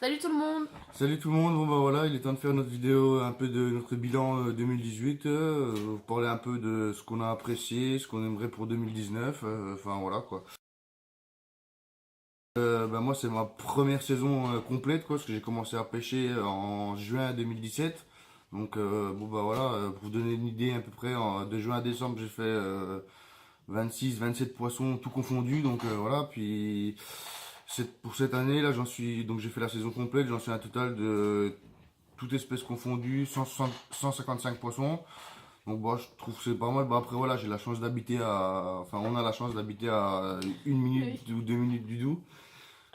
Salut tout le monde! Salut tout le monde, bon bah voilà, il est temps de faire notre vidéo un peu de notre bilan 2018, parler un peu de ce qu'on a apprécié, ce qu'on aimerait pour 2019, enfin voilà quoi. Bah moi c'est ma première saison complète quoi, parce que j'ai commencé à pêcher en juin 2017. Donc bon bah voilà, pour vous donner une idée à peu près, de juin à décembre j'ai fait 26-27 poissons tout confondus, donc voilà, puis pour cette année là donc j'ai fait la saison complète, j'en suis à un total de toutes espèces confondues, 155 poissons. Donc bon, je trouve que c'est pas mal. Bah, après voilà, j'ai la chance d'habiter enfin on a la chance d'habiter à 1 minute Oui. ou 2 minutes du Doubs.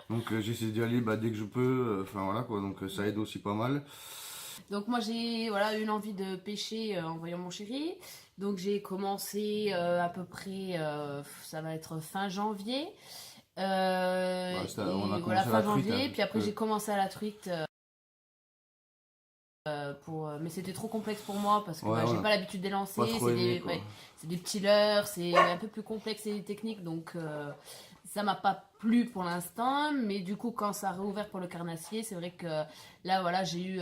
Donc j'essaie d'y aller dès que je peux. Enfin voilà quoi, donc ça aide aussi pas mal. Donc moi j'ai voilà, une envie de pêcher en voyant mon chéri. Donc j'ai commencé à peu près, ça va être fin janvier. Bah, on a Et voilà, commencé à la fin truite, hein, janvier. Puis parce après que j'ai commencé à la truite. Mais c'était trop complexe pour moi parce que ouais, j'ai on a pas l'habitude des pas lancers. trop aimé quoi. Ouais, c'est des petits leurres, c'est un peu plus complexe et technique. Donc ça m'a pas plu pour l'instant. Mais du coup, quand ça a réouvert pour le carnassier, c'est vrai que là, voilà, j'ai eu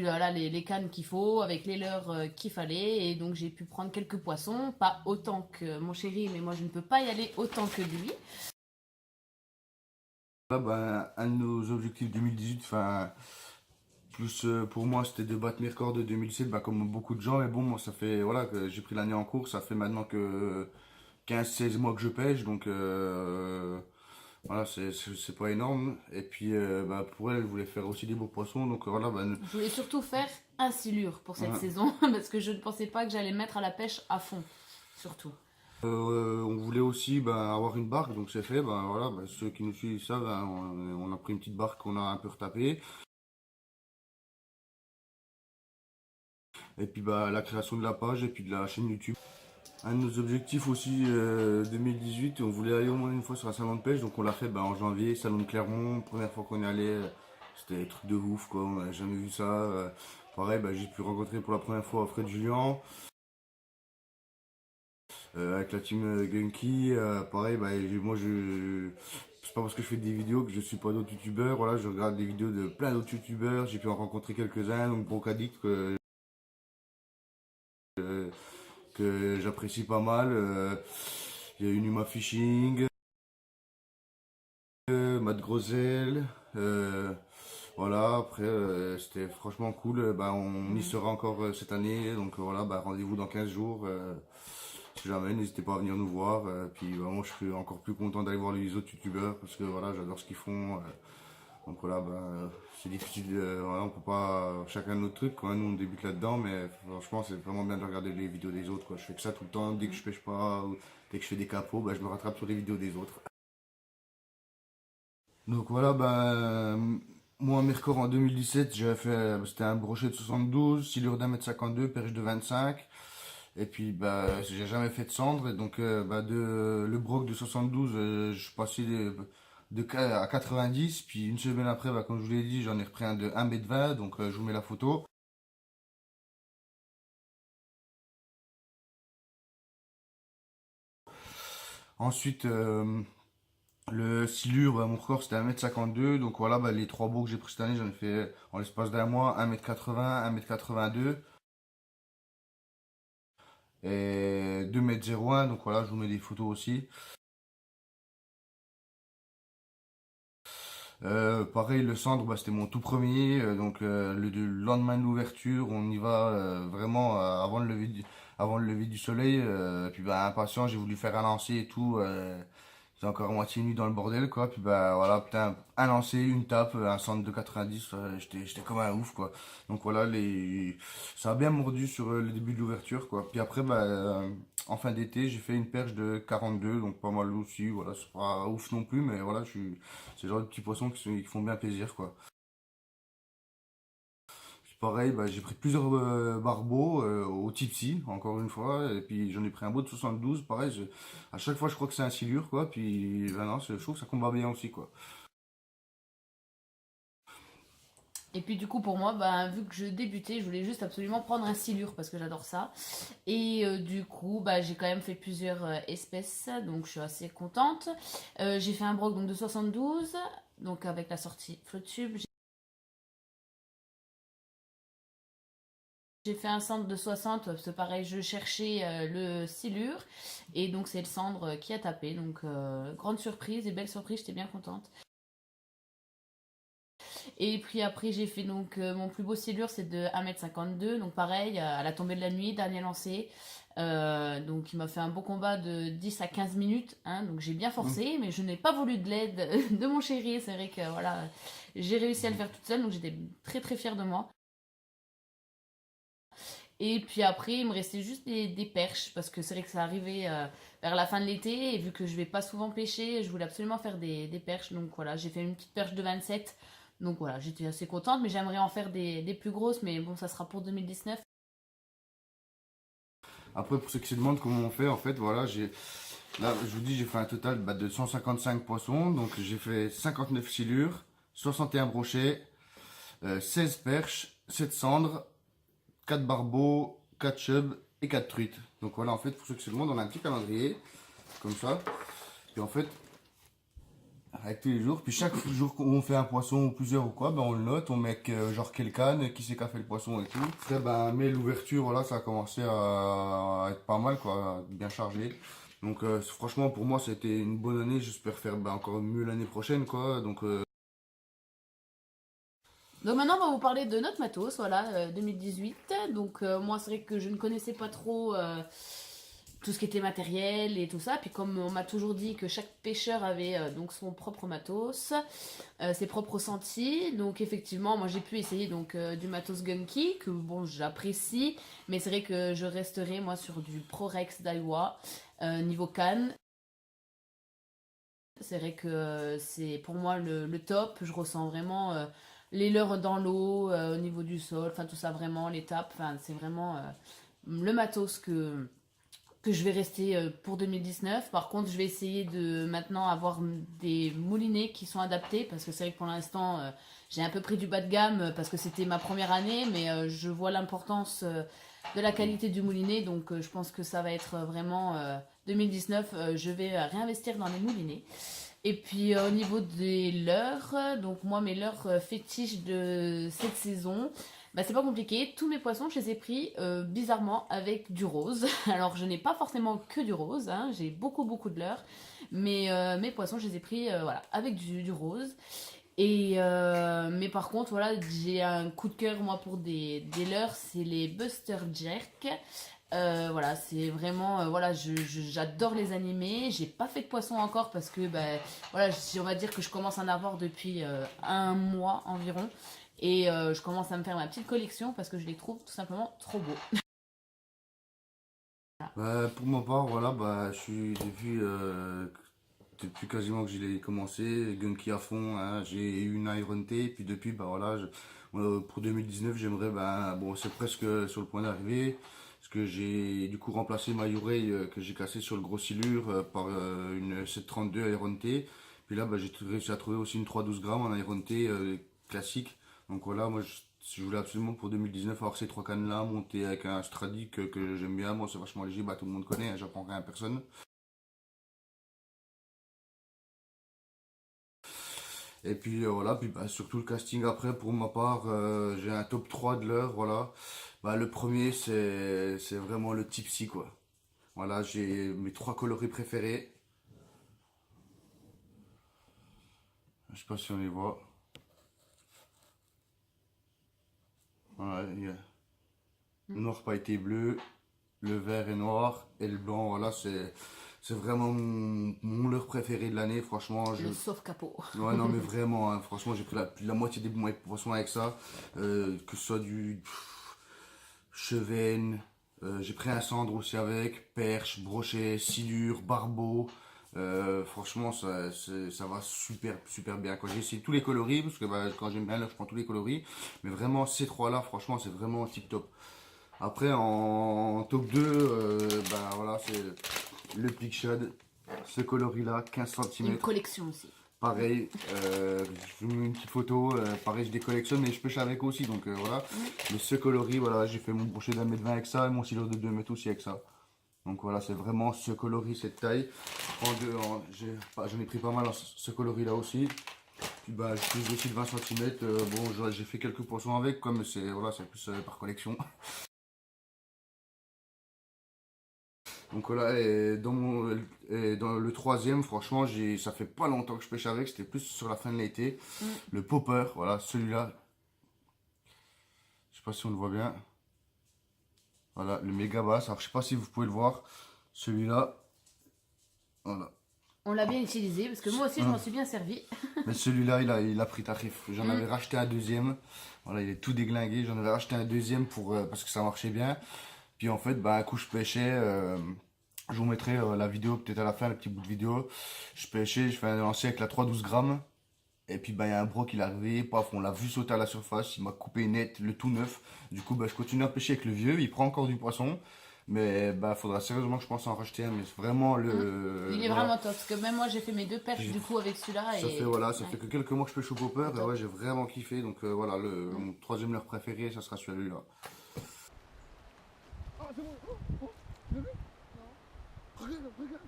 là, les cannes qu'il faut, avec les leurres qu'il fallait, et donc j'ai pu prendre quelques poissons, pas autant que mon chéri, mais moi je ne peux pas y aller autant que lui. Là, bah, un de nos objectifs 2018, enfin, plus pour moi, c'était de battre mes records de 2007, bah, comme beaucoup de gens. Mais bon, moi, ça fait, voilà, que j'ai pris l'année en cours, ça fait maintenant que 15-16 mois que je pêche, donc voilà, c'est pas énorme. Et puis, bah, pour elle, elle voulait faire aussi des beaux poissons, donc voilà, bah, Je voulais surtout faire un silure pour cette ouais. saison, parce que je ne pensais pas que j'allais mettre à la pêche à fond, surtout. On voulait aussi bah, avoir une barque, donc c'est fait. Bah, voilà, bah, ceux qui nous suivent savent, hein, on a pris une petite barque qu'on a un peu retapée. Et puis bah, la création de la page et puis de la chaîne YouTube. Un de nos objectifs aussi 2018, on voulait aller au moins une fois sur un salon de pêche, donc on l'a fait bah, en janvier, salon de Clermont, première fois qu'on y allait, c'était des trucs de ouf quoi, on n'a jamais vu ça. Pareil, bah, j'ai pu rencontrer pour la première fois Fred Julien, avec la team Gunky, pareil, bah, c'est pas parce que je fais des vidéos que je suis pas d'autres youtubeurs, voilà, je regarde des vidéos de plein d'autres youtubeurs, j'ai pu en rencontrer quelques-uns, donc Brocaddict que j'apprécie pas mal, il y a eu Numa Fishing, Matt Grosel, voilà, après c'était franchement cool, bah, on y Mhm. sera encore cette année, donc voilà, bah, rendez-vous dans 15 jours. Si jamais, n'hésitez pas à venir nous voir. Puis moi, je suis encore plus content d'aller voir les autres youtubeurs parce que voilà, j'adore ce qu'ils font. Donc voilà, c'est difficile. Voilà, on peut pas chacun notre truc. Quoi. Nous, on débute là-dedans, mais franchement, c'est vraiment bien de regarder les vidéos des autres. Quoi. Je fais que ça tout le temps. Dès que je pêche pas, ou dès que je fais des capots, bah, je me rattrape sur les vidéos des autres. Donc voilà, moi, mes records en 2017, j'avais fait, c'était un brochet de 72, silure d'1,52 m, perche de 25. Et puis, bah, j'ai jamais fait de cendre. Et donc, le broc de 72, je suis passé à 90. Puis, une semaine après, bah, comme je vous l'ai dit, j'en ai repris un de 1,20 m. Donc, je vous mets la photo. Ensuite, le silure, bah, mon record, c'était 1,52 m. Donc, voilà, bah, les trois brocs que j'ai pris cette année, j'en ai fait en l'espace d'un mois 1,80 m, 1,82 m et 2,01 m. Donc, voilà, je vous mets des photos aussi. Pareil, le centre, bah, c'était mon tout premier. Donc le lendemain de l'ouverture, on y va vraiment avant le lever du soleil. Puis bah impatient, j'ai voulu faire un lancer et tout. J'ai encore à moitié nu dans le bordel quoi. Puis bah voilà, putain, un lancer, une tape, un centre de 90. J'étais comme un ouf quoi. Donc voilà, ça a bien mordu sur le début de l'ouverture quoi. Puis après, en fin d'été, j'ai fait une perche de 42, donc pas mal aussi. Voilà, c'est pas ouf non plus, mais voilà, c'est le genre de petits poissons qui font bien plaisir, quoi. Puis pareil, j'ai pris plusieurs barbeaux au Tipsy, encore une fois, et puis j'en ai pris un beau de 72, pareil, à chaque fois je crois que c'est un silure, quoi, puis non, je trouve que ça combat bien aussi, quoi. Et puis du coup pour moi, vu que je débutais, je voulais juste absolument prendre un silure parce que j'adore ça. Et du coup, j'ai quand même fait plusieurs espèces, donc je suis assez contente. J'ai fait un broc donc, de 72, donc avec la sortie Flowtube. J'ai fait un centre de 60, c'est pareil, je cherchais le silure, et donc c'est le cendre qui a tapé, donc grande surprise et belle surprise, j'étais bien contente. Et puis après j'ai fait donc mon plus beau silure, c'est de 1m52, donc pareil, à la tombée de la nuit, dernier lancé. Donc il m'a fait un beau combat de 10 à 15 minutes, hein, donc j'ai bien forcé, mais je n'ai pas voulu de l'aide de mon chéri, c'est vrai que voilà, j'ai réussi à le faire toute seule, donc j'étais très très fière de moi. Et puis après, il me restait juste des perches, parce que c'est vrai que ça arrivait vers la fin de l'été, et vu que je vais pas souvent pêcher, je voulais absolument faire des perches. Donc voilà, j'ai fait une petite perche de 27. Donc voilà, j'étais assez contente, mais j'aimerais en faire des plus grosses, mais bon, ça sera pour 2019. Après, pour ceux qui se demandent comment on fait, en fait, voilà, là, je vous dis, j'ai fait un total de 155 poissons. Donc, j'ai fait 59 silures, 61 brochets, 16 perches, 7 cendres, 4 barbeaux, 4 chubs et 4 truites. Donc, voilà, en fait, pour ceux qui se demandent, on a un petit calendrier, comme ça. Et en fait, avec tous les jours, puis chaque jour qu'on fait un poisson ou plusieurs ou quoi, ben on le note, on met genre quelle canne, qui c'est qui a fait le poisson et tout. Après, ben, mais l'ouverture, voilà, ça a commencé à être pas mal, quoi, bien chargé. Donc franchement, pour moi, c'était une bonne année. J'espère faire encore mieux l'année prochaine, quoi. Donc maintenant, on va vous parler de notre matos, voilà, 2018. Donc moi, c'est vrai que je ne connaissais pas trop tout ce qui était matériel et tout ça. Puis comme on m'a toujours dit que chaque pêcheur avait donc son propre matos, ses propres ressentis. Donc effectivement, moi j'ai pu essayer donc du matos Gunky que bon j'apprécie, mais c'est vrai que je resterai moi sur du Prorex Daiwa niveau canne. C'est vrai que c'est pour moi le top. Je ressens vraiment les leurres dans l'eau, au niveau du sol, enfin tout ça vraiment, les tapes. Enfin c'est vraiment le matos que je vais rester pour 2019. Par contre, je vais essayer de maintenant avoir des moulinets qui sont adaptés parce que c'est vrai que pour l'instant, j'ai un peu pris du bas de gamme parce que c'était ma première année, mais je vois l'importance de la qualité du moulinet, donc je pense que ça va être vraiment 2019. Je vais réinvestir dans les moulinets. Et puis au niveau des leurres, donc moi mes leurres fétiches de cette saison, bah, c'est pas compliqué, tous mes poissons je les ai pris bizarrement avec du rose. Alors je n'ai pas forcément que du rose, hein, j'ai beaucoup de leurres, mais mes poissons je les ai pris voilà, avec du rose. Et mais par contre voilà, j'ai un coup de cœur moi pour des leurres, c'est les Buster Jerk. Voilà, c'est vraiment, voilà, j'adore les animés. J'ai pas fait de poisson encore parce que, bah, voilà, on va dire que je commence à en avoir depuis un mois environ. Et je commence à me faire ma petite collection parce que je les trouve tout simplement trop beaux. Bah, pour ma part, voilà, bah, depuis quasiment que j'ai commencé, Gunky à fond, hein, j'ai eu une Iron T, puis depuis, bah voilà, pour 2019, j'aimerais, bah, bon, c'est presque sur le point d'arriver, parce que j'ai du coup remplacé ma Urei que j'ai cassé sur le gros silure par une 732 Iron T, puis là, bah, j'ai réussi à trouver aussi une 312 grammes en Iron T classique, donc voilà, moi, je voulais absolument pour 2019 avoir ces trois cannes là, monter avec un Stradic que j'aime bien, moi c'est vachement léger, bah tout le monde connaît, hein, j'apprends rien à personne. Et puis voilà, puis bah, surtout le casting après, pour ma part, j'ai un top 3 de l'heure, voilà. Bah, le premier, c'est vraiment le Tipsy, quoi. Voilà, j'ai mes trois coloris préférés. Je sais pas si on les voit. Voilà, il y a le noir pailleté bleu, le vert et noir, et le blanc, voilà, c'est vraiment mon leurre préféré de l'année, franchement. Le sauf capot. Ouais, non, mais vraiment, hein, franchement, j'ai pris plus de la moitié des poissons avec ça, que ce soit du chevenne, j'ai pris un cendre aussi avec, perche, brochet, silure, barbeau. Franchement, ça va super bien. Quand j'ai essayé tous les coloris, parce que bah, quand j'aime bien, là, je prends tous les coloris. Mais vraiment, ces trois-là, franchement, c'est vraiment tip top. Après, en top 2, bah, voilà, c'est le Big Shad. Ce coloris-là, 15 Une cm. collection aussi. Pareil, je vous mets une petite photo, pareil je les collectionne mais je pêche avec aussi donc voilà. Mais ce coloris, voilà, j'ai fait mon brochet d'1,20 m avec ça et mon silo de 2 mètres aussi avec ça. Donc voilà, c'est vraiment ce coloris, cette taille. J'en ai pris pas mal ce coloris là aussi. Puis bah, je pèse aussi de 20 cm. Bon, j'ai fait quelques poissons avec, comme c'est voilà, c'est plus par collection. Donc voilà, et dans le troisième, franchement, ça fait pas longtemps que je pêche avec, c'était plus sur la fin de l'été. Le popper, voilà, celui-là. Je sais pas si on le voit bien. Voilà, le méga bass. Alors je sais pas si vous pouvez le voir. Celui-là. Voilà. On l'a bien utilisé parce que moi aussi je m'en suis bien servi. Mais celui-là, il a pris tarif. J'en avais racheté un deuxième. Voilà, il est tout déglingué. J'en avais racheté un deuxième parce que ça marchait bien. Puis en fait, bah, un coup je pêchais. Je vous mettrai la vidéo peut-être à la fin, le petit bout de vidéo. Je pêchais, je fais un lancer avec la 312 grammes. Et puis bah, il y a un bro qui est arrivé, paf, on l'a vu sauter à la surface, il m'a coupé net, le tout neuf. Du coup, bah, je continue à pêcher avec le vieux, il prend encore du poisson. Mais bah, faudra sérieusement que je pense en racheter un. Mais c'est vraiment Il est voilà. vraiment top parce que même moi j'ai fait mes 2 perches du coup avec celui-là. Ça Et... fait voilà, ça fait que quelques mois que je pêche au popper et ouais, j'ai vraiment kiffé. Donc voilà, mon troisième leurre préféré, ça sera celui-là. Ah, c'est bon. Oh, tu l'as vu? Non. Regarde, regarde.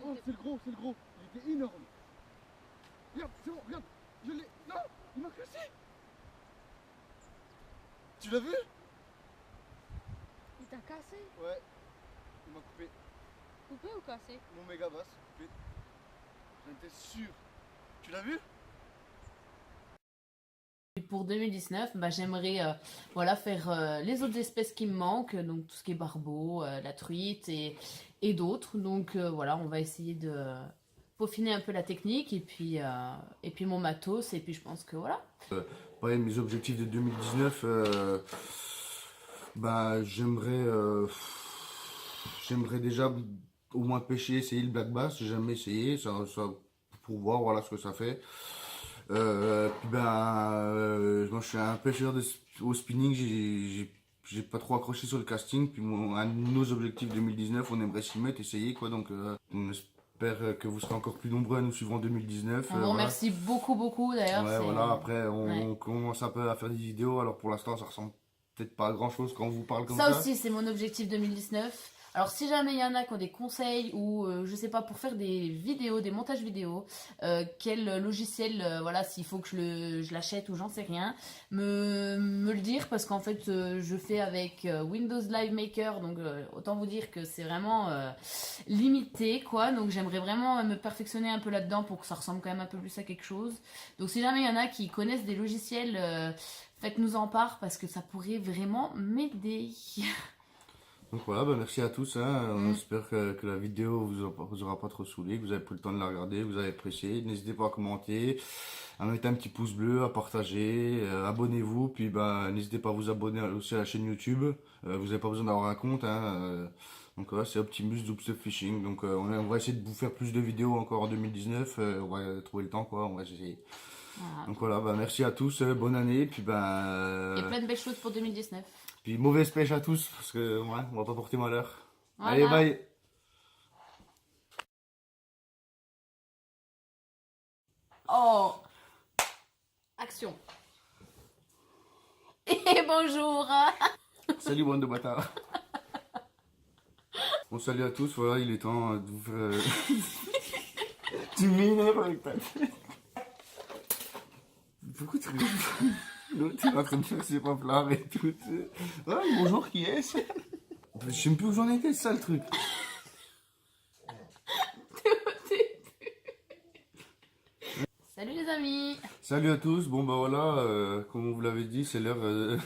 Oh, c'est le gros, c'est le gros. Il était énorme. Regarde, c'est bon, regarde. Je l'ai. Non, il m'a cassé. Tu l'as vu? Il t'a cassé? Ouais. Il m'a coupé. Coupé ou cassé? Mon méga basse, coupé. J'en étais sûr. Tu l'as vu? Pour 2019, bah, j'aimerais voilà, faire les autres espèces qui me manquent, donc tout ce qui est barbeau, la truite et d'autres. Donc voilà, on va essayer de peaufiner un peu la technique et puis mon matos. Et puis je pense que voilà. Ouais, mes objectifs de 2019, bah, j'aimerais déjà au moins pêcher, essayer le black bass. J'ai jamais essayé, ça, pour voir voilà ce que ça fait. Puis ben, moi je suis un pêcheur au spinning, j'ai pas trop accroché sur le casting. Puis un de nos objectifs 2019, on aimerait s'y mettre, essayer quoi. Donc on espère que vous serez encore plus nombreux à nous suivre en 2019. On vous Voilà. remercie beaucoup, beaucoup d'ailleurs. Ouais, voilà, après Ouais. on commence un peu à faire des vidéos. Alors pour l'instant, ça ressemble peut-être pas à grand chose quand on vous parle comme Ça ça. aussi, c'est mon objectif 2019. Alors, si jamais il y en a qui ont des conseils ou, je sais pas, pour faire des vidéos, des montages vidéo, quel logiciel, voilà, s'il faut que je l'achète ou j'en sais rien, me le dire parce qu'en fait, je fais avec Windows Live Maker, donc autant vous dire que c'est vraiment limité, quoi. Donc, j'aimerais vraiment me perfectionner un peu là-dedans pour que ça ressemble quand même un peu plus à quelque chose. Donc, si jamais il y en a qui connaissent des logiciels, faites-nous en part parce que ça pourrait vraiment m'aider. Donc voilà, bah merci à tous. Hein. On espère que la vidéo vous aura pas trop saoulé, que vous avez pris le temps de la regarder, que vous avez apprécié. N'hésitez pas à commenter, à mettre un petit pouce bleu, à partager, abonnez-vous. Puis bah n'hésitez pas à vous abonner aussi à la chaîne YouTube. Vous n'avez pas besoin d'avoir un compte. Hein. Donc voilà, c'est Optimus Doopstuff Fishing. Donc on va essayer de vous faire plus de vidéos encore en 2019. On va trouver le temps quoi, on va essayer. Voilà. Donc voilà, bah merci à tous, bonne année. Puis bah, Et plein de belles choses pour 2019. puis mauvaise pêche à tous, parce que ouais, on va pas porter malheur. Voilà. Allez, bye! Oh, action. Et bonjour. Salut bande de bâtards! Bon salut à tous, voilà il est temps de vous faire... Tu m'énerves avec ta tête! Pourquoi tu rigoles? L'autre il est en train de faire ses paplards et tout. Ah, bonjour, qui est-ce? Je sais même plus où j'en étais, c'est ça le truc. Salut les amis. Salut à tous, bon bah voilà, comme on vous l'avait dit, c'est l'heure...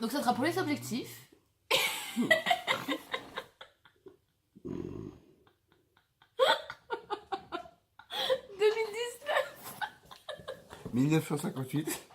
Donc ça sera pour les objectifs. 1958.